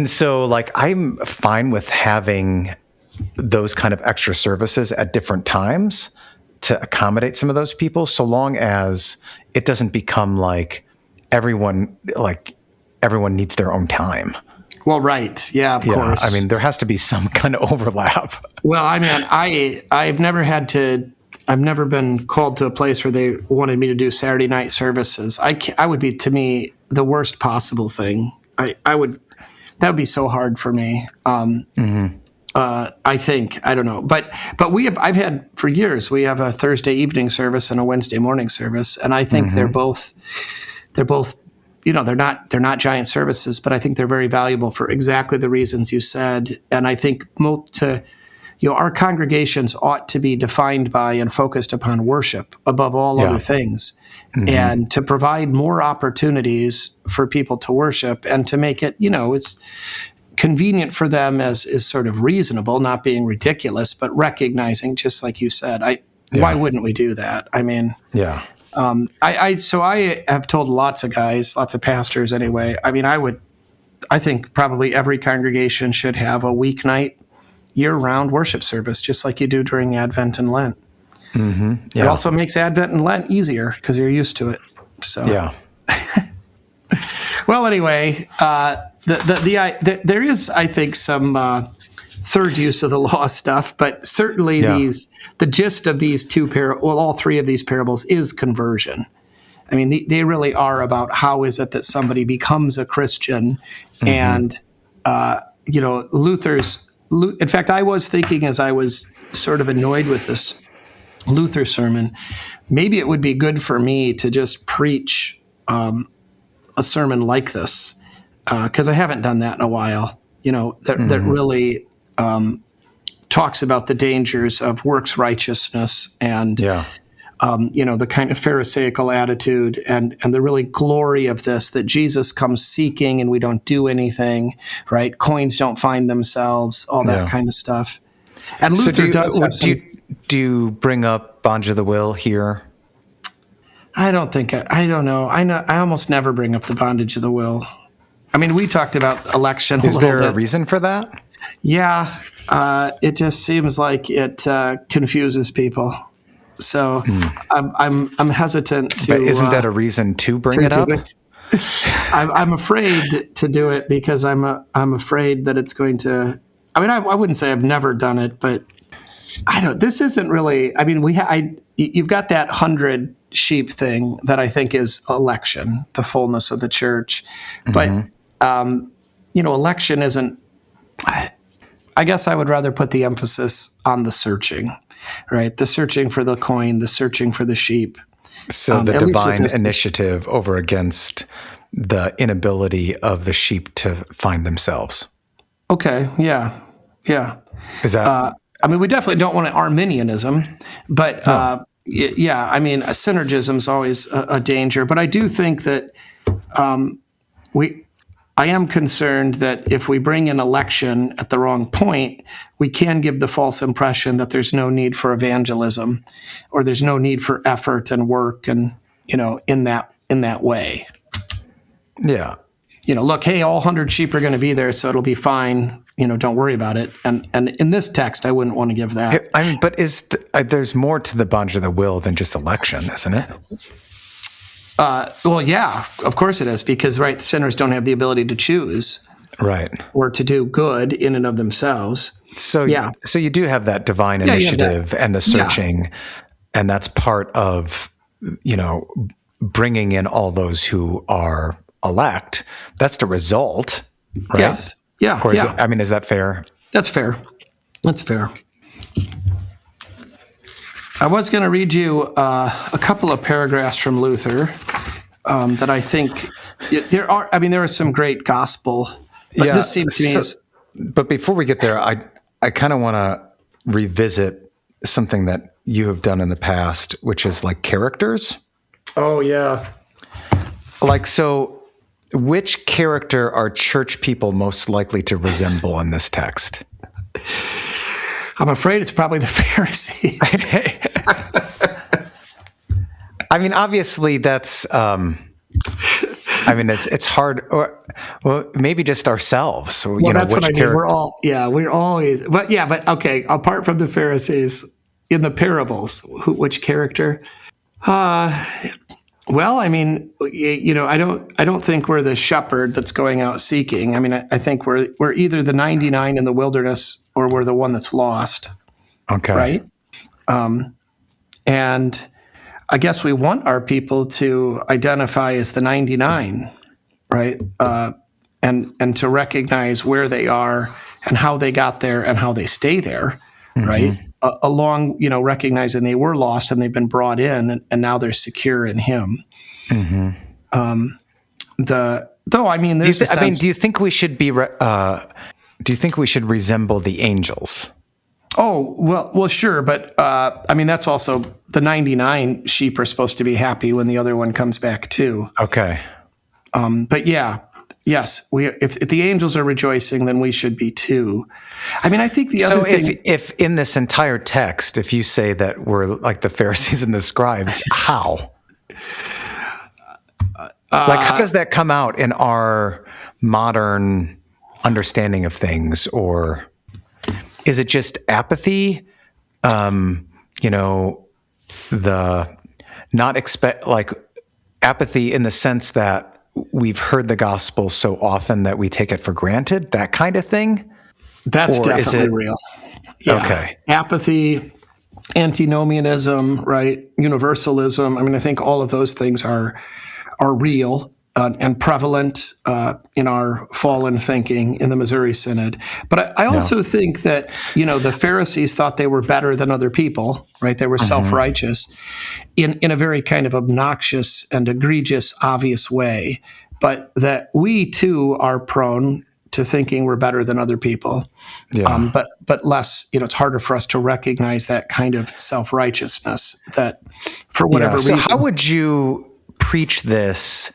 so I'm fine with having those kind of extra services at different times to accommodate some of those people, so long as it doesn't become everyone needs their own time. Well, right. Yeah, of course. There has to be some kind of overlap. Well, I've never been called to a place where they wanted me to do Saturday night services. I would be, to me, the worst possible thing. That would be so hard for me. I think, I don't know, but I've had for years, we have a Thursday evening service and a Wednesday morning service. And I think they're both, they're not giant services, but I think they're very valuable for exactly the reasons you said. And I think our congregations ought to be defined by and focused upon worship above all other things, and to provide more opportunities for people to worship and to make it, it's convenient for them as is sort of reasonable, not being ridiculous, but recognizing, just like you said, why wouldn't we do that? I mean, I have told lots of guys, lots of pastors anyway. I mean, I think probably every congregation should have a weeknight, year-round worship service, just like you do during Advent and Lent. It also makes Advent and Lent easier because you're used to it. So well, anyway, there is, I think, some third use of the law stuff, but certainly the gist of these all three of these parables is conversion. I mean, they really are about how is it that somebody becomes a Christian, and in fact, I was thinking as I was sort of annoyed with this Luther sermon, maybe it would be good for me to just preach a sermon like this, because I haven't done that in a while, that really talks about the dangers of works righteousness and, the kind of Pharisaical attitude and the really glory of this, that Jesus comes seeking and we don't do anything, right? Coins don't find themselves, all that kind of stuff. And Luther do you bring up Bondage of the Will here? I don't know. I almost never bring up the bondage of the will. I mean, we talked about election a little bit. Is there a reason for that? Yeah. It just seems like it confuses people. So I'm hesitant to. But isn't that a reason to bring it up? I'm afraid to do it because I'm afraid that it's going to. I mean, I wouldn't say I've never done it, but I don't. This isn't really. I mean, you've got that 100 sheep thing that I think is election, the fullness of the church, but election isn't. I guess I would rather put the emphasis on the searching, right? The searching for the coin, the searching for the sheep. So the divine initiative over against the inability of the sheep to find themselves. Okay, yeah. Is that? I mean, we definitely don't want Arminianism, but I mean, a synergism is always a danger. But I do think that I am concerned that if we bring in election at the wrong point, we can give the false impression that there's no need for evangelism, or there's no need for effort and work, and in that way. Yeah. Look, hey, all 100 sheep are going to be there, so it'll be fine. Don't worry about it. And in this text, I wouldn't want to give that. I mean, but there's more to the bondage of the will than just election, isn't it? Well, yeah, of course it is, because sinners don't have the ability to choose, right, or to do good in and of themselves. So so you do have that divine initiative and the searching, and that's part of bringing in all those who are elect. That's the result, right? Yes. Yeah. Or is that fair? That's fair. That's fair. I was going to read you a couple of paragraphs from Luther that I think there are. I mean, there is some great gospel. But this seems to me. But before we get there, I kind of want to revisit something that you have done in the past, which is like characters. Oh yeah. So. Which character are church people most likely to resemble in this text? I'm afraid it's probably the Pharisees. I mean, obviously that's. It's hard, or maybe just ourselves. Well, that's what I mean. We're always. But okay. Apart from the Pharisees, in the parables, which character? Well, I mean, I don't think we're the shepherd that's going out seeking. I mean, I think we're either the 99 in the wilderness or we're the one that's lost. Okay. Right. And I guess we want our people to identify as the 99, right? And to recognize where they are and how they got there and how they stay there, right? Along, recognizing they were lost and they've been brought in, and now they're secure in Him. There's a sense. Do you think we should be? Do you think we should resemble the angels? Oh, well, sure. But, that's also the 99 sheep are supposed to be happy when the other one comes back too. Okay. But yeah, yes, if the angels are rejoicing, then we should be too. I think the other thing. If in this entire text, if you say that we're like the Pharisees and the scribes, how? How does that come out in our modern understanding of things, or is it just apathy? Apathy in the sense that we've heard the gospel so often that we take it for granted, that kind of thing? That's definitely real. Yeah. Okay. Apathy, antinomianism, right? Universalism. I think all of those things are real and prevalent in our fallen thinking in the Missouri Synod. But I also think that, the Pharisees thought they were better than other people, right? They were self-righteous in a very kind of obnoxious and egregious, obvious way. But that we, too, are prone to thinking we're better than other people. Yeah. But less, it's harder for us to recognize that kind of self-righteousness that for whatever reason. So how would you preach this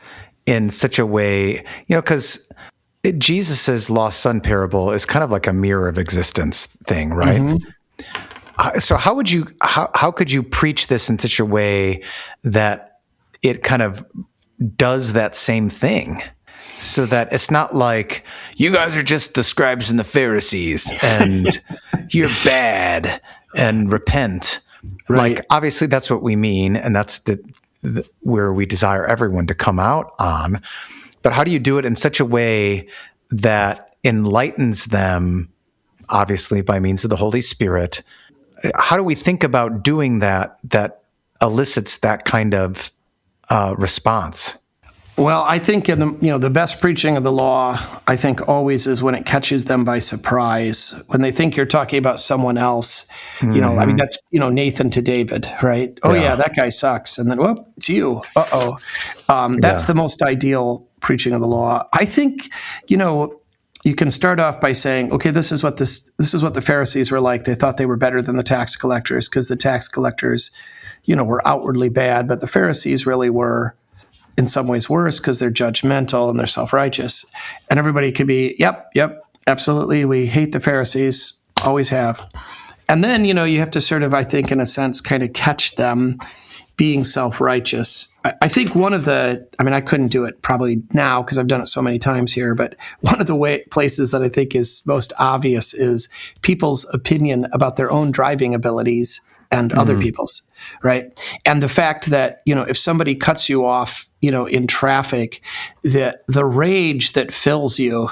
in such a way, because Jesus's lost son parable is kind of like a mirror of existence thing, right? So how could you preach this in such a way that it kind of does that same thing, so that it's not like you guys are just the scribes and the Pharisees and you're bad and repent. Right. Like, obviously that's what we mean, and that's where we desire everyone to come out on. But how do you do it in such a way that enlightens them, obviously by means of the Holy Spirit? How do we think about doing that elicits that kind of response? Well, I think in the best preaching of the law, I think always is when it catches them by surprise, when they think you're talking about someone else. That's Nathan to David, right? Oh yeah, that guy sucks, and then whoop, it's you. That's the most ideal preaching of the law. I think you can start off by saying, okay, this is what the Pharisees were like. They thought they were better than the tax collectors because the tax collectors, were outwardly bad, but the Pharisees really were in some ways worse because they're judgmental and they're self-righteous. And everybody could be, yep, absolutely. We hate the Pharisees, always have. And then, you have to sort of, I think, in a sense, kind of catch them being self-righteous. I think one of I couldn't do it probably now because I've done it so many times here, but one of the places that I think is most obvious is people's opinion about their own driving abilities and other people's, right? And the fact that, if somebody cuts you off, in traffic, the rage that fills you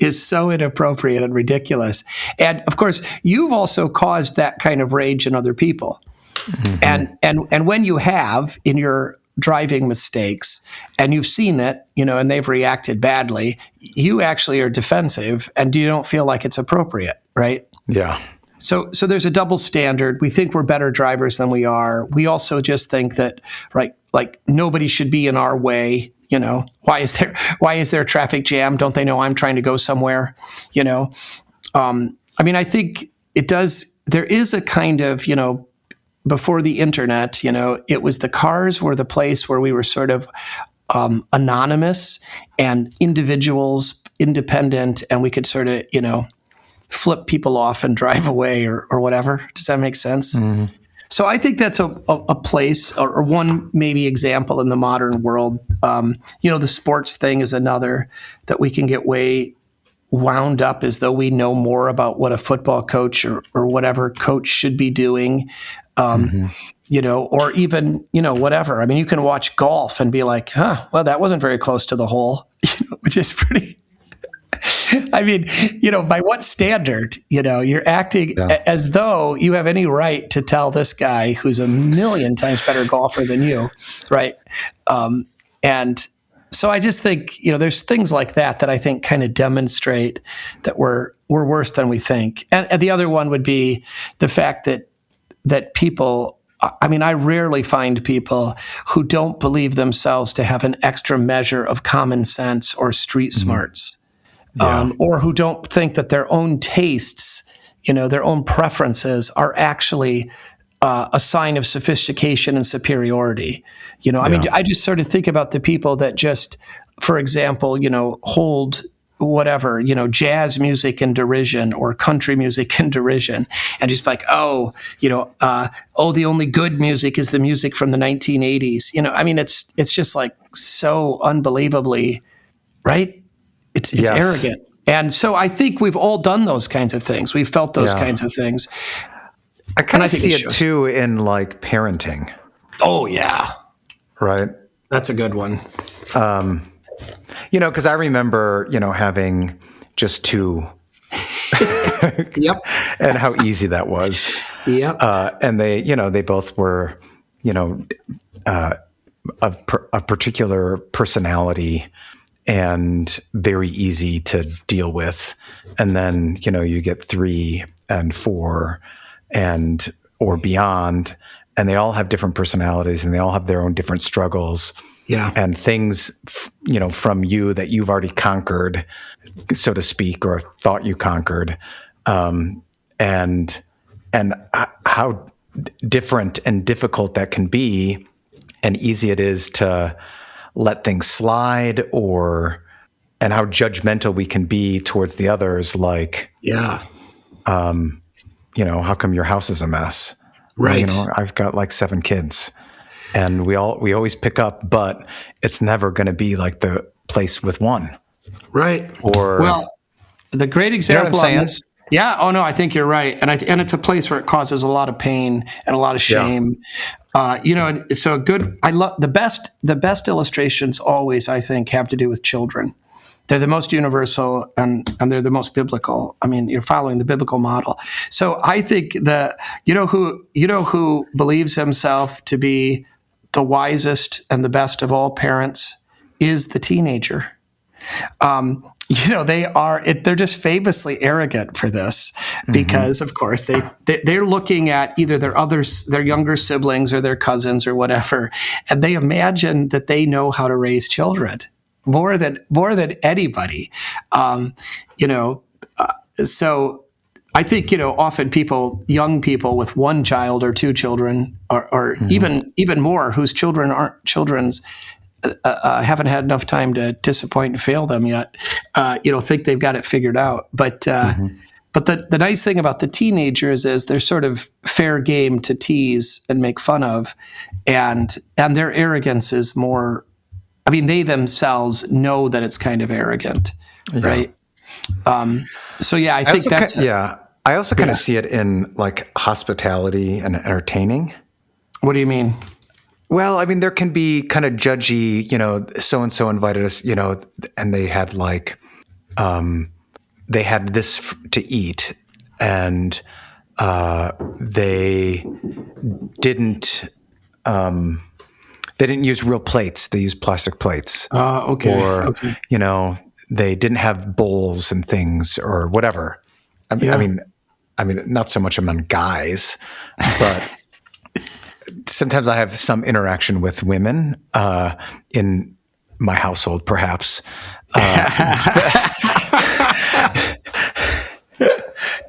is so inappropriate and ridiculous. And of course, you've also caused that kind of rage in other people. And when you have in your driving mistakes and you've seen it, and they've reacted badly, you actually are defensive and you don't feel like it's appropriate, right? Yeah. So there's a double standard. We think we're better drivers than we are. We also just think that, right, like nobody should be in our way. Why is there a traffic jam? Don't they know I'm trying to go somewhere? I think it does. There is a kind of, before the internet, it was the cars were the place where we were sort of anonymous and individuals, independent, and we could sort of, flip people off and drive away or whatever. Does that make sense? Mm-hmm. So I think that's a place or one maybe example in the modern world. The sports thing is another that we can get way wound up as though we know more about what a football coach or whatever coach should be doing, or even, whatever. You can watch golf and be like, well, that wasn't very close to the hole, which is pretty... by what standard, you're acting as though you have any right to tell this guy who's a million times better golfer than you, right? And So I just think, there's things like that I think kind of demonstrate that we're worse than we think. And the other one would be the fact that people, I mean, I rarely find people who don't believe themselves to have an extra measure of common sense or street smarts, or who don't think that their own tastes, their own preferences are actually a sign of sophistication and superiority. I mean, I just sort of think about the people that just, for example, hold whatever, jazz music in derision or country music in derision, and just like, the only good music is the music from the 1980s. I mean, it's just like so unbelievably, right? It's arrogant. And so I think we've all done those kinds of things. We've felt those kinds of things. I kind of see it too in like parenting. Oh, yeah. Right. That's a good one. Because I remember, having just two. Yep. And how easy that was. Yep. And they both were, of particular personality and very easy to deal with. And then, you get 3 and 4 or beyond, and they all have different personalities and they all have their own different struggles. Yeah. And things, from you that you've already conquered, so to speak, or thought you conquered. And how different and difficult that can be, and easy it is to let things slide, and how judgmental we can be towards the others. Like, how come your house is a mess? Right. I've got like 7 kids, and we always pick up, but it's never going to be like the place with one. Right. Or the great example on this. Yeah. Oh no, I think you're right, and it's a place where it causes a lot of pain and a lot of shame. So good. I love the best illustrations always, I think, have to do with children. They're the most universal and they're the most biblical. I mean, you're following the biblical model. So I think who believes himself to be the wisest and the best of all parents is the teenager. They're just famously arrogant for this because, of course, they're looking at either their younger siblings or their cousins or whatever, and they imagine that they know how to raise children more than anybody. So I think often young people with 1 child or 2 children, or even more, whose children aren't children's. Haven't had enough time to disappoint and fail them yet. Think they've got it figured out. But the nice thing about the teenagers is they're sort of fair game to tease and make fun of, and their arrogance is more. I mean, they themselves know that it's kind of arrogant, right? I think that's I also kind of see it in like hospitality and entertaining. What do you mean? Well, I mean, there can be kind of judgy, so-and-so invited us, and they had like, they had this to eat, and they didn't use real plates. They used plastic plates. Okay. Or, they didn't have bowls and things or whatever. I mean, not so much among guys, but sometimes I have some interaction with women in my household, perhaps. Do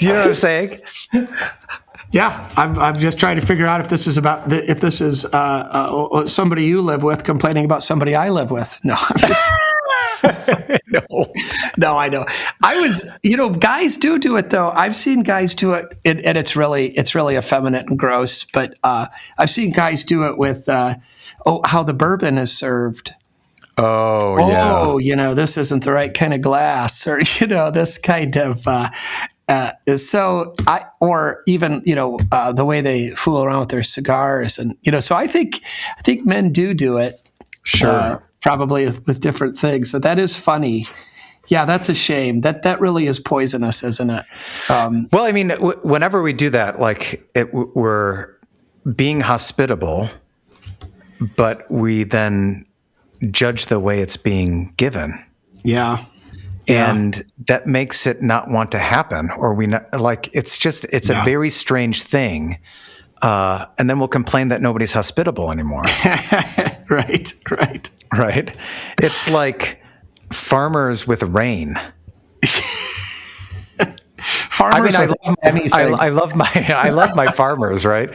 you know what I'm saying? Yeah, I'm just trying to figure out if this is somebody you live with complaining about somebody I live with. No, I'm just. No, I know. Guys do it though. I've seen guys do it, and it's really effeminate and gross. But I've seen guys do it with how the bourbon is served. Oh, yeah. This isn't the right kind of glass, or this kind of. Or even the way they fool around with their cigars, and So I think men do it. Sure. Probably with different things. So that is funny. Yeah, that's a shame. That really is poisonous, isn't it? Well, I mean, whenever we do that, like we're being hospitable, but we then judge the way it's being given. Yeah. And that makes it not want to happen, or it's a very strange thing. And then we'll complain that nobody's hospitable anymore. Right. It's like farmers with rain. Farmers I love my farmers, right?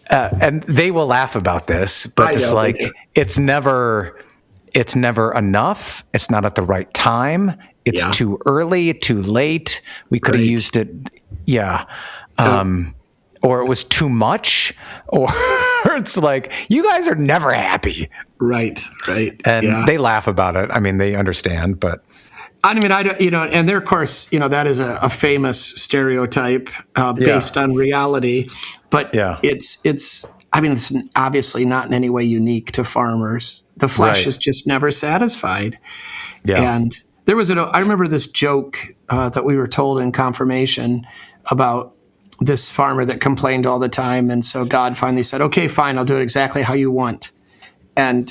And they will laugh about this, but it's never enough. It's not at the right time. It's too early, too late. We could have used it. Yeah. Or it was too much, or it's like, you guys are never happy. Right. And they laugh about it. I mean, they understand, but. I mean, and there, of course, that is a famous stereotype based on reality, but it's obviously not in any way unique to farmers. The flesh is just never satisfied. Yeah. And there was I remember this joke that we were told in confirmation about this farmer that complained all the time. And so God finally said, okay, fine, I'll do it exactly how you want. And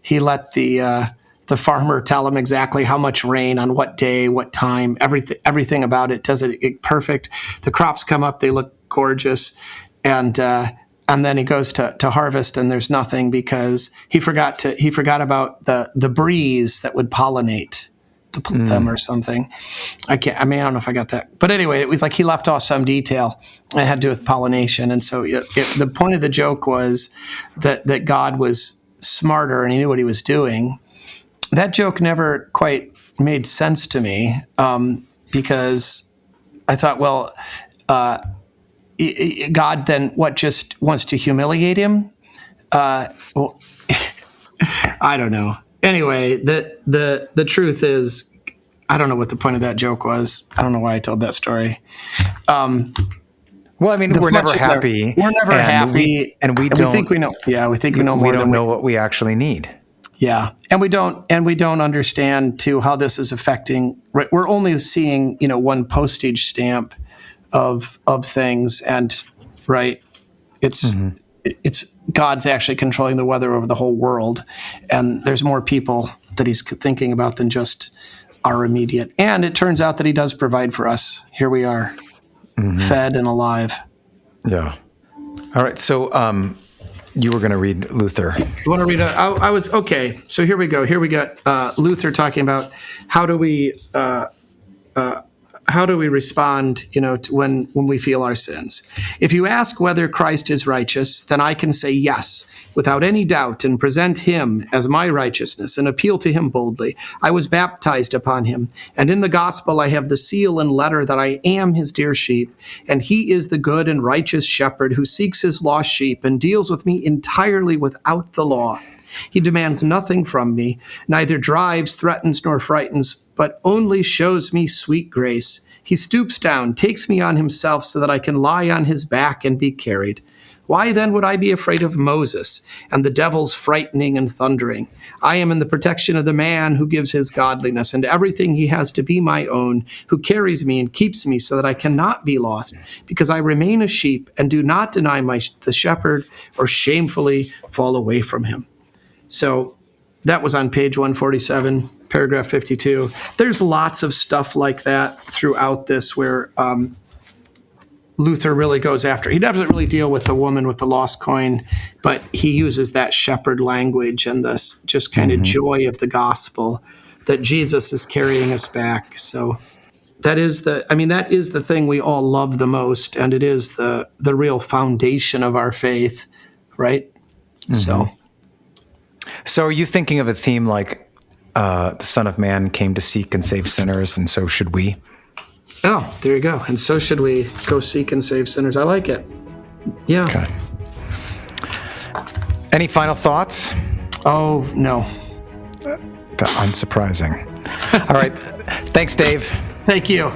he let the farmer tell him exactly how much rain on what day, what time, everything about it, does it perfect. The crops come up, they look gorgeous. And then he goes to harvest and there's nothing because he forgot about the breeze that would pollinate them or something. I don't know if I got that. But anyway, it was like he left off some detail and it had to do with pollination. And so the point of the joke was that God was smarter and he knew what he was doing. That joke never quite made sense to me because I thought, well, God then just wants to humiliate him? Well, I don't know. Anyway, the truth is, I don't know what the point of that joke was. I don't know why I told that story. Well, I mean, we're never happy. We're never happy, and we think we know. Yeah, we think we know more. We don't know what we actually need. Yeah, and we don't understand too how this is affecting. Right, we're only seeing one postage stamp of things, and it's God's actually controlling the weather over the whole world, and there's more people that he's thinking about than just our immediate. And it turns out that he does provide for us. Here we are, fed and alive. Yeah. All right. So you were going to read Luther. You want to read? I was okay. So here we go. Here we got Luther talking about how do we respond, to when we feel our sins? If you ask whether Christ is righteous, then I can say yes, without any doubt, and present him as my righteousness and appeal to him boldly. I was baptized upon him, and in the gospel I have the seal and letter that I am his dear sheep, and he is the good and righteous shepherd who seeks his lost sheep and deals with me entirely without the law. He demands nothing from me, neither drives, threatens, nor frightens, but only shows me sweet grace. He stoops down, takes me on himself so that I can lie on his back and be carried. Why then would I be afraid of Moses and the devil's frightening and thundering? I am in the protection of the man who gives his godliness and everything he has to be my own, who carries me and keeps me so that I cannot be lost, because I remain a sheep and do not deny the shepherd or shamefully fall away from him. So that was on page 147, paragraph 52. There's lots of stuff like that throughout this where Luther really goes after. He doesn't really deal with the woman with the lost coin, but he uses that shepherd language and this just kind of joy of the gospel that Jesus is carrying us back. So that is the thing we all love the most, and it is the real foundation of our faith, right? So are you thinking of a theme like the Son of Man came to seek and save sinners, and so should we? Oh, there you go. And so should we go seek and save sinners. I like it. Yeah. Okay. Any final thoughts? Oh, no. Unsurprising. All right. Thanks, Dave. Thank you.